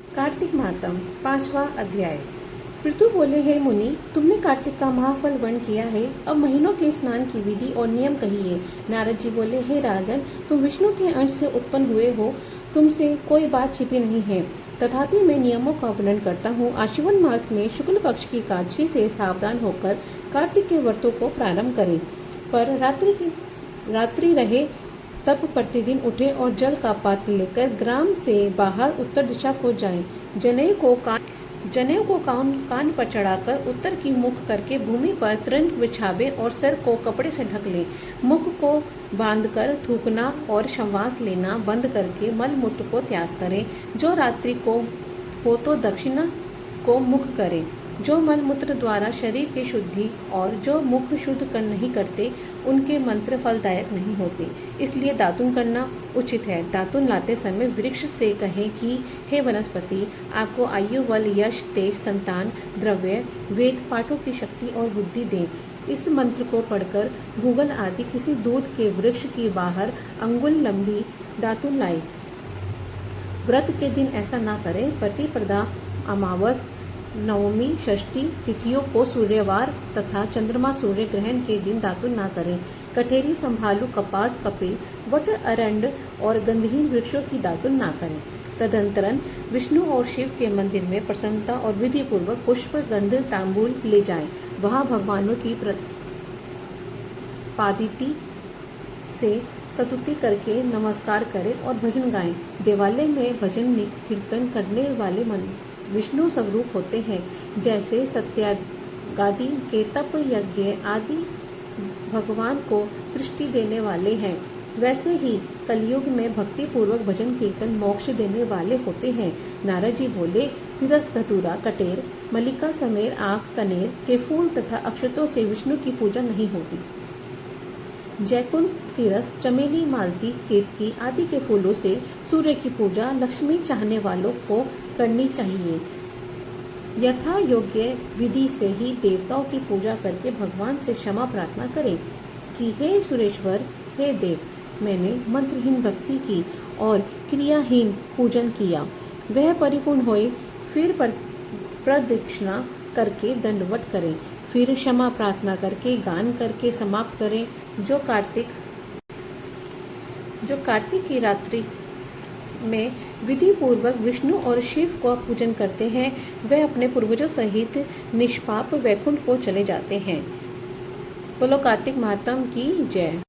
कार्तिक महात्म 5वां अध्याय। पृथु बोले, हे मुनि, तुमने कार्तिक का महाफल वर्ण किया है, अब महीनों के स्नान की विधि और नियम कहिए। नारद जी बोले, हे राजन, तुम विष्णु के अंश से उत्पन्न हुए हो, तुमसे कोई बात छिपी नहीं है। तथापि मैं नियमों का वर्णन करता हूँ। आश्विन मास में शुक्ल पक्ष की एकादशी से सावधान होकर कार्तिक के व्रतों को प्रारंभ करें, पर रात्रि रहे तब प्रतिदिन उठे और जल का पात्र लेकर ग्राम से बाहर उत्तर दिशा को जाएं। जनेऊ को कान पर चढ़ाकर उत्तर की मुख करके भूमि पर तृण बिछावे और सिर को कपड़े से ढक लें। मुख को बांधकर थूकना और श्वास लेना बंद करके मल मूत्र को त्याग करें। जो रात्रि को हो तो दक्षिणा को मुख करें। जो मल मूत्र द्वारा शरीर की शुद्धि और जो मुख शुद्ध कर नहीं करते, उनके मंत्र फलदायक नहीं होते, इसलिए दातुन करना उचित है। दातुन लाते समय वृक्ष से कहें कि हे वनस्पति, आपको आयु, बल, यश, तेज, संतान, द्रव्य, वेद पाठों की शक्ति और बुद्धि दें। इस मंत्र को पढ़कर गूगल आदि किसी दूध के वृक्ष की बाहर अंगुल लंबी दातुन लाए। व्रत के दिन ऐसा ना करें। प्रतिपदा, अमावस, नवमी, षष्ठी तिथियों को सूर्यवार तथा चंद्रमा सूर्य ग्रहण के दिन दातुन ना करें। कठेरी, संभालू, कपास, कपिल, वट, अरंड और गंधहीन वृक्षों की दातुन ना करें। तदंतरन विष्णु और शिव के मंदिर में प्रसन्नता और विधि पूर्वक पुष्प, गंध, तांबूल ले जाएं। वहां भगवानों की पादिति से स्तुति करके नमस्कार करें और भजन गाएं। देवालय में भजन कीर्तन करने वाले विष्णु स्वरूप होते हैं। जैसे सत्यागादि के तप, यज्ञ आदि भगवान को तृष्टि देने वाले हैं, वैसे ही कलयुग में भक्ति पूर्वक भजन कीर्तन मोक्ष देने वाले होते हैं। नारद जी बोले, सिरस, धतूरा, कटेर, मल्लिका, समेर, आँख, कनेर के फूल तथा अक्षतों से विष्णु की पूजा नहीं होती। जैकुंठ, सिरस, चमेली, मालती, केतकी आदि के फूलों से सूर्य की पूजा लक्ष्मी चाहने वालों को करनी चाहिए। यथा योग्य विधि से ही देवताओं की पूजा करके भगवान से क्षमा प्रार्थना करें कि हे सुरेश्वर, हे देव, मैंने मंत्रहीन भक्ति की और क्रियाहीन पूजन किया। वह परिपूर्ण होए, फिर प्रदक्षिणा करके दंडवत करें, फिर क्षमा प्रार्थना करके गान करके समाप्त करें। जो कार्तिक की रात्रि में विधि पूर्वक विष्णु और शिव को पूजन करते हैं, वे अपने पूर्वजों सहित निष्पाप वैकुंठ को चले जाते हैं। बोलो कार्तिक महात्म की जय।